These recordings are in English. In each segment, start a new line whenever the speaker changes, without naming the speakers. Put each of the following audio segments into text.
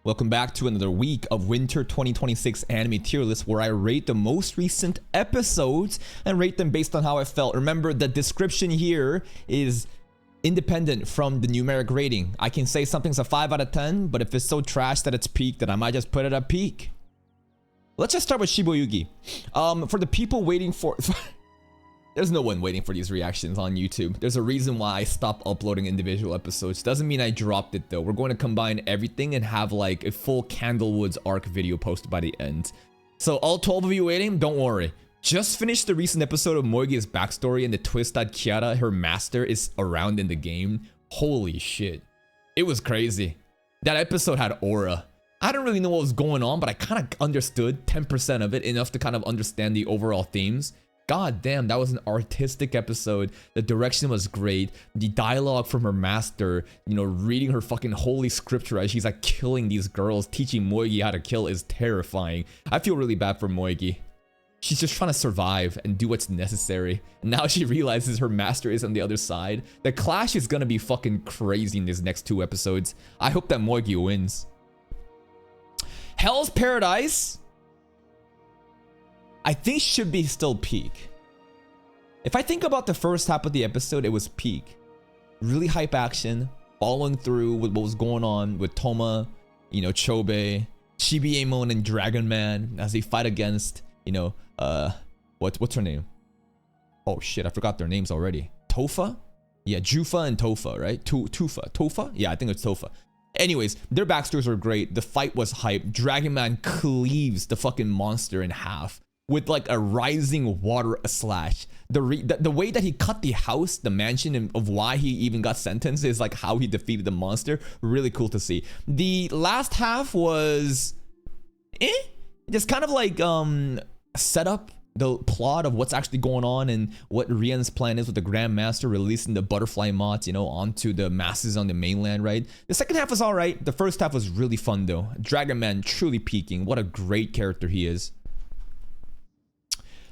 Welcome back to another week of Winter 2026 anime tier list where I rate the most recent episodes and rate them based on how I felt. Remember, the description here is independent from the numeric rating. I can say something's a 5 out of 10, but if it's so trash that it's peak, then I might just put it at peak. Let's just start with Shiboyugi. For the people waiting for... There's no one waiting for these reactions on YouTube. There's a reason why I stopped uploading individual episodes. Doesn't mean I dropped it though. We're going to combine everything and have like a full Candlewoods arc video posted by the end. So all 12 of you waiting, don't worry. Just finished the recent episode of Moigi's backstory and the twist that Kiara, her master, is around in the game. Holy shit. It was crazy. That episode had aura. I don't really know what was going on, but I kind of understood 10% of it, enough to kind of understand the overall themes. God damn, that was an artistic episode. The direction was great. The dialogue from her master, you know, reading her fucking holy scripture as she's like killing these girls, teaching Moigi how to kill is terrifying. I feel really bad for Moigi. She's just trying to survive and do what's necessary. And now she realizes her master is on the other side. The clash is gonna be fucking crazy in these next 2 episodes. I hope that Moigi wins. Hell's Paradise, I think should be still peak. If I think about the first half of the episode, it was peak. Really hype action, following through with what was going on with Toma, you know, Chobe, Chibiemon and Dragon Man as they fight against, you know, what's her name? Oh shit, I forgot their names already. Tofa? Yeah, Jufa and Tofa, right? Tofa? Yeah, I think it's Tofa. Anyways, their backstories were great. The fight was hype. Dragon Man cleaves the fucking monster in half with like a rising water slash. The way that he cut the house, the mansion, of why he even got sentenced is like how he defeated the monster. Really cool to see. The last half was just kind of like set up the plot of what's actually going on and what Rien's plan is with the Grand Master releasing the butterfly mods, you know, onto the masses on the mainland, right? The second half was alright. The first half was really fun though. Dragon Man truly peaking. What a great character he is.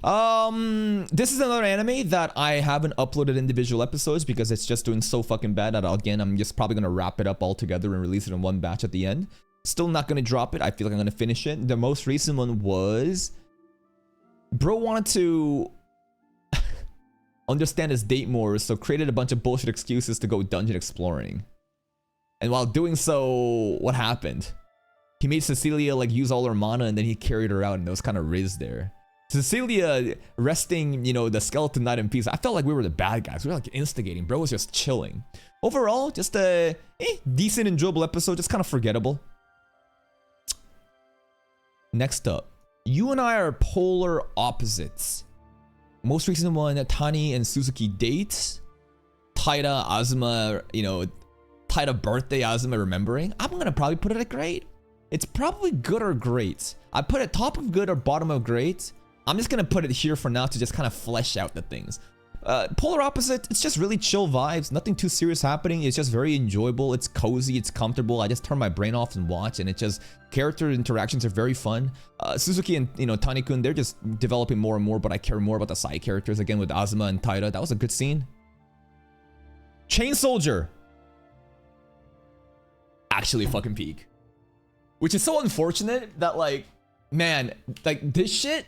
This is another anime that I haven't uploaded individual episodes because it's just doing so fucking bad that again, I'm just probably gonna wrap it up all together and release it in one batch at the end. Still not gonna drop it. I feel like I'm gonna finish it. The most recent one was... Bro wanted to understand his date more, so created a bunch of bullshit excuses to go dungeon exploring. And while doing so, what happened? He made Cecilia like use all her mana and then he carried her out, and there was kind of Riz there. Cecilia resting, you know, the skeleton knight in peace. I felt like we were the bad guys. We were like instigating. Bro was just chilling. Overall, just a decent, enjoyable episode. Just kind of forgettable. Next up, you and I are polar opposites. Most recent one, Tani and Suzuki date. Taira, Azuma, you know, Taira birthday, Azuma remembering. I'm gonna probably put it at great. It's probably good or great. I put it top of good or bottom of great. I'm just gonna put it here for now to just kind of flesh out the things. Polar opposite, it's just really chill vibes. Nothing too serious happening. It's just very enjoyable. It's cozy. It's comfortable. I just turn my brain off and watch, and it just, character interactions are very fun. Suzuki and, you know, Tani-kun, they're just developing more and more, but I care more about the side characters. Again, with Azuma and Taira, that was a good scene. Chain Soldier. Actually fucking peak. Which is so unfortunate that, like, man, like, this shit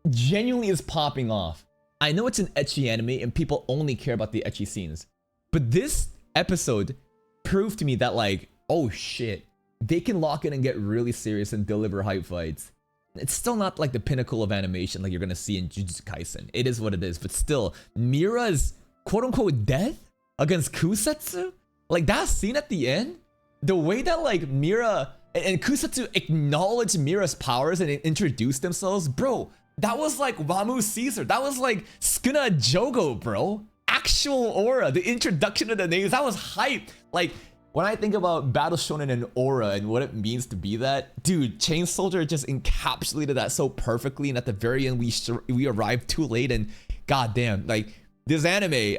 genuinely is popping off. I know it's an ecchi anime and people only care about the ecchi scenes, but this episode proved to me that, like, oh shit, they can lock in and get really serious and deliver hype fights. It's still not like the pinnacle of animation like you're gonna see in Jujutsu Kaisen. It is what it is, but still, Mira's quote-unquote death against Kusetsu? Like, that scene at the end? The way that, like, Mira and Kusetsu acknowledge Mira's powers and introduce themselves, bro, that was like Wamu Caesar. That was like Sukuna Jogo, bro. Actual aura. The introduction of the names, that was hype. Like, when I think about Battle Shonen and aura and what it means to be that, dude, Chain Soldier just encapsulated that so perfectly. And at the very end, we arrived too late. And goddamn, like, this anime,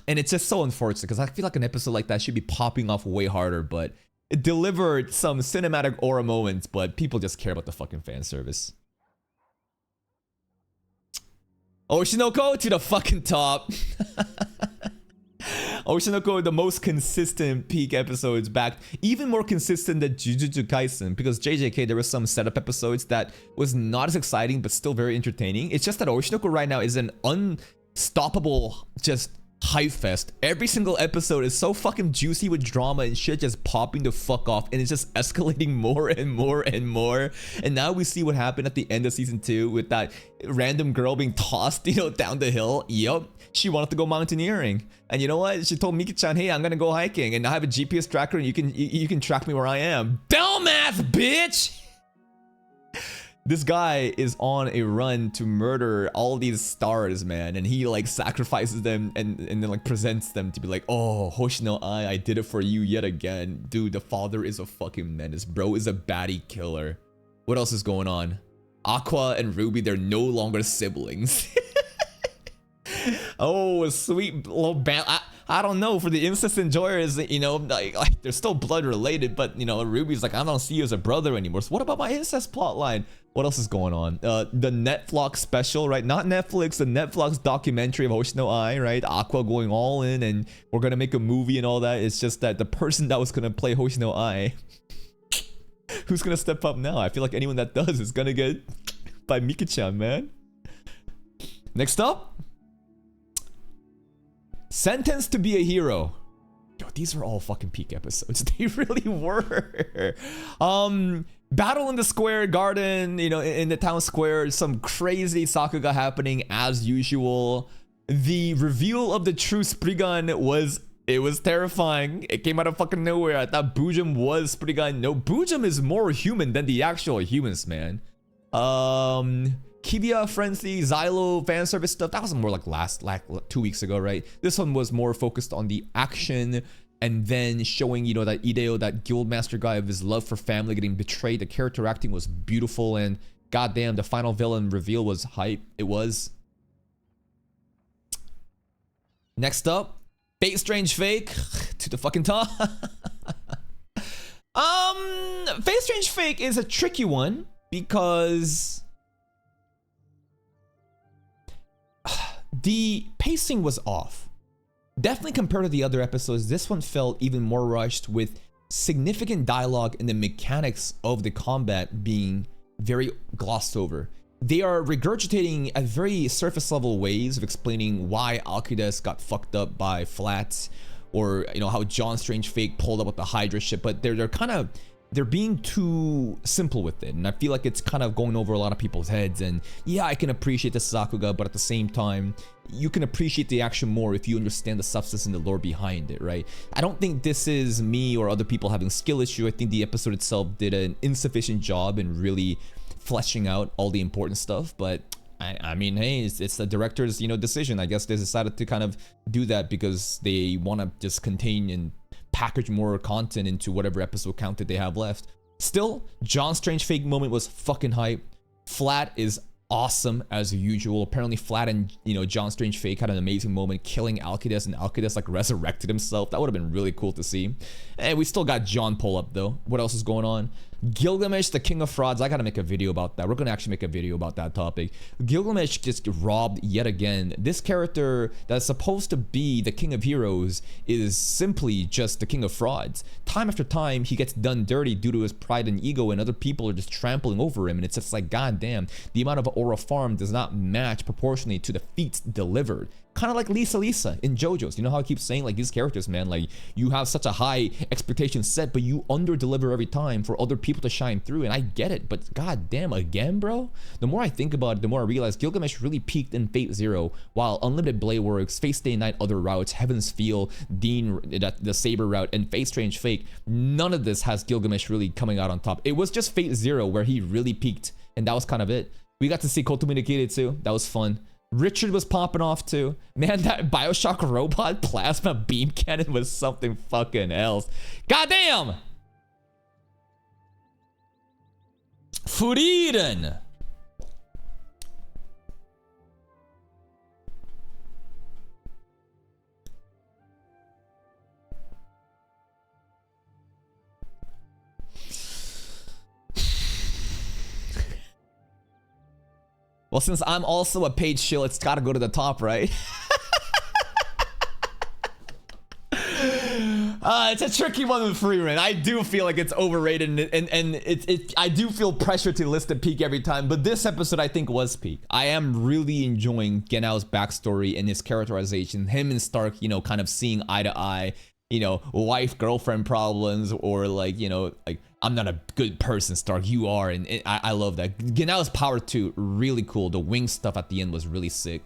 and it's just so unfortunate because I feel like an episode like that should be popping off way harder, but it delivered some cinematic aura moments, but people just care about the fucking fan service. Oshinoko to the fucking top. Oshinoko, the most consistent peak episodes back, even more consistent than Jujutsu Kaisen, because JJK, there were some setup episodes that was not as exciting, but still very entertaining. It's just that Oshinoko right now is an unstoppable, just hype fest. Every single episode is so fucking juicy with drama and shit just popping the fuck off, and it's just escalating more and more and more. And now we see what happened at the end of season 2 with that random girl being tossed, you know, down the hill. Yup, she wanted to go mountaineering, and you know what? She told Miki-chan, "Hey, I'm gonna go hiking, and I have a GPS tracker, and you can track me where I am." Dumbass bitch. This guy is on a run to murder all these stars, man, and he like sacrifices them and then like presents them to be like, "Oh, Hoshino I did it for you yet again." Dude, the father is a fucking menace. Bro is a baddie killer. What else is going on? Aqua and Ruby, they're no longer siblings. Oh, a sweet little I don't know, for the incest enjoyers, you know, like they're still blood related, but you know, Ruby's like, "I don't see you as a brother anymore." So what about my incest plotline? What else is going on? The Netflix special, right? Not Netflix, the Netflix documentary of Hoshino Ai, right? Aqua going all in, and we're gonna make a movie and all that. It's just that the person that was gonna play Hoshino Ai, who's gonna step up now? I feel like anyone that does is gonna get by Miki-chan, man. Next up, Sentenced to be a Hero. Yo, these are all fucking peak episodes. They really were. Battle in the square garden, you know, in the town square, some crazy Sakuga happening as usual. The reveal of the true Spriggan was terrifying. It came out of fucking nowhere. I thought Bujum was Spriggan. No, Bujum is more human than the actual humans, man. Kibiya Frenzy, Xylo fan service stuff, that was more like 2 weeks ago, right? This one was more focused on the action, and then showing, you know, that Ideo, that guildmaster guy, of his love for family getting betrayed. The character acting was beautiful, and goddamn, the final villain reveal was hype. It was. Next up, Fate Strange Fake to the fucking top. Fate Strange Fake is a tricky one because the pacing was off. Definitely compared to the other episodes, this one felt even more rushed, with significant dialogue and the mechanics of the combat being very glossed over. They are regurgitating at very surface level ways of explaining why Alcides got fucked up by Flat, or you know, how John Strange Fake pulled up with the Hydra ship, but they're being too simple with it, and I feel like it's kind of going over a lot of people's heads. And yeah, I can appreciate the Sakuga, but at the same time, you can appreciate the action more if you understand the substance and the lore behind it, right? I don't think this is me or other people having skill issue. I think the episode itself did an insufficient job in really fleshing out all the important stuff, but I mean, hey, it's the director's, you know, decision. I guess they decided to kind of do that because they want to just contain and package more content into whatever episode count that they have left. Still, John Strange Fake moment was fucking hype. Flat is awesome as usual. Apparently Flat and, you know, John Strange Fake had an amazing moment killing Alcides, and Alcides like resurrected himself. That would have been really cool to see. And we still got John pull up though. What else is going on? Gilgamesh, the king of frauds. I gotta make a video about that. We're gonna actually make a video about that topic. Gilgamesh just robbed yet again. This character that's supposed to be the king of heroes is simply just the king of frauds. Time after time, he gets done dirty due to his pride and ego, and other people are just trampling over him. And it's just like, goddamn, the amount of aura farm does not match proportionally to the feats delivered. Kind of like Lisa in JoJo's. You know how I keep saying, like, these characters, man, like, you have such a high expectation set, but you under-deliver every time for other people to shine through, and I get it, but goddamn, again, bro? The more I think about it, the more I realize Gilgamesh really peaked in Fate Zero, while Unlimited Blade Works, Fate Stay Night, other routes, Heaven's Feel, Dean, the Saber route, and Fate Strange Fake, none of this has Gilgamesh really coming out on top. It was just Fate Zero where he really peaked, and that was kind of it. We got to see Kotomi Nikiri too. That was fun. Richard was popping off too. Man, that Bioshock robot plasma beam cannon was something fucking else. Goddamn! Furiren! Well, since I'm also a page shill, it's gotta go to the top, right? It's a tricky one with Freeman. I do feel like it's overrated, and I do feel pressure to list it peak every time, but this episode I think was peak. I am really enjoying Gennao's backstory and his characterization, him and Stark, you know, kind of seeing eye to eye, you know, wife-girlfriend problems, or like, you know, like, I'm not a good person, Stark, you are, and I love that. Gennao's power too, really cool. The wing stuff at the end was really sick.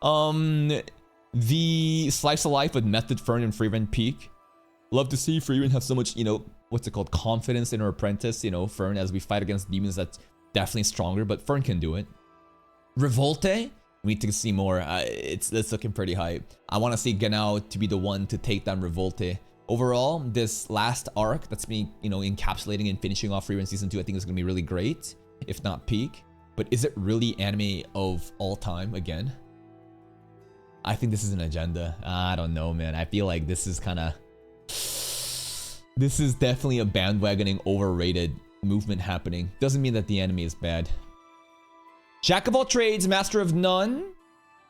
The slice of life with Method, Fern, and Freeman peak. Love to see Freeman have so much, you know, what's it called, confidence in her apprentice, you know, Fern, as we fight against demons. That's definitely stronger, but Fern can do it. Revolte, we need to see more. It's looking pretty hype. I want to see Gennao to be the one to take down Revolte. Overall, this last arc that's been, you know, encapsulating and finishing off Freeman Season 2, I think is going to be really great, if not peak. But is it really anime of all time again? I think this is an agenda. I don't know, man. I feel like this is kind of... This is definitely a bandwagoning, overrated movement happening. Doesn't mean that the anime is bad. Jack of all trades, master of none.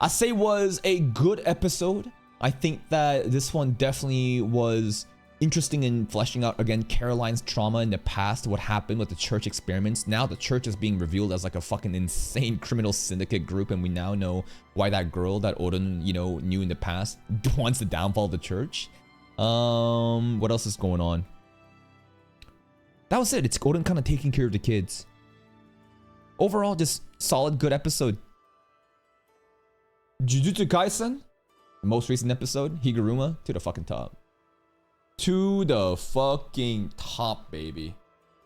I say was a good episode. I think that this one definitely was interesting in fleshing out, again, Caroline's trauma in the past, what happened with the church experiments. Now the church is being revealed as like a fucking insane criminal syndicate group, and we now know why that girl that Odin, you know, knew in the past wants the downfall of the church. What else is going on? That was it. It's Odin kind of taking care of the kids. Overall, just solid, good episode. Jujutsu Kaisen, the most recent episode, Higuruma, to the fucking top. To the fucking top, baby.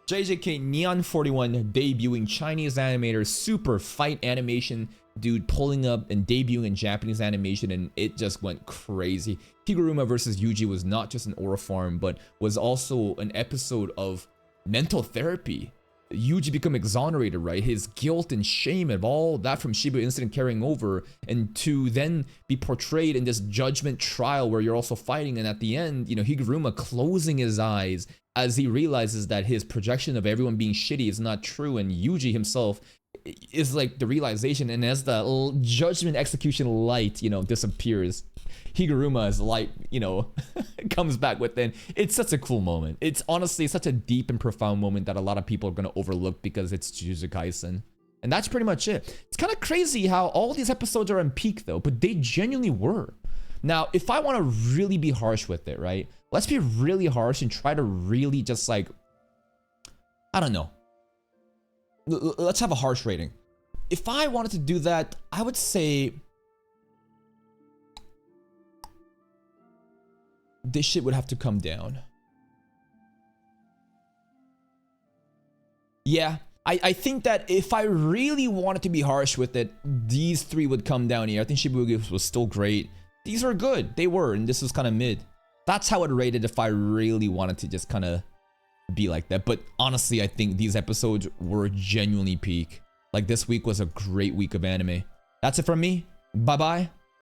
JJK Neon 41 debuting Chinese animator, super fight animation dude pulling up and debuting in Japanese animation, and it just went crazy. Higuruma versus Yuji was not just an aura farm, but was also an episode of mental therapy. Yuji become exonerated, right? His guilt and shame of all that from Shibuya incident carrying over, and to then be portrayed in this judgment trial where you're also fighting, and at the end, you know, Higuruma closing his eyes as he realizes that his projection of everyone being shitty is not true, and Yuji himself is like the realization, and as the judgment execution light, you know, disappears, Higuruma's light, you know, comes back within. It's such a cool moment. It's honestly such a deep and profound moment that a lot of people are going to overlook because it's Jujutsu Kaisen. And that's pretty much it. It's kind of crazy how all these episodes are on peak though, but they genuinely were. Now, if I want to really be harsh with it, right? Let's be really harsh and try to really just like, I don't know. Let's have a harsh rating. If I wanted to do that, I would say this shit would have to come down. Yeah, I think that if I really wanted to be harsh with it, these three would come down here. I think Shibuya was still great. These were good. They were, and this was kind of mid. That's how I'd rate it if I really wanted to just kind of be like that. But honestly, I think these episodes were genuinely peak. Like, this week was a great week of anime. That's it from me. Bye-bye.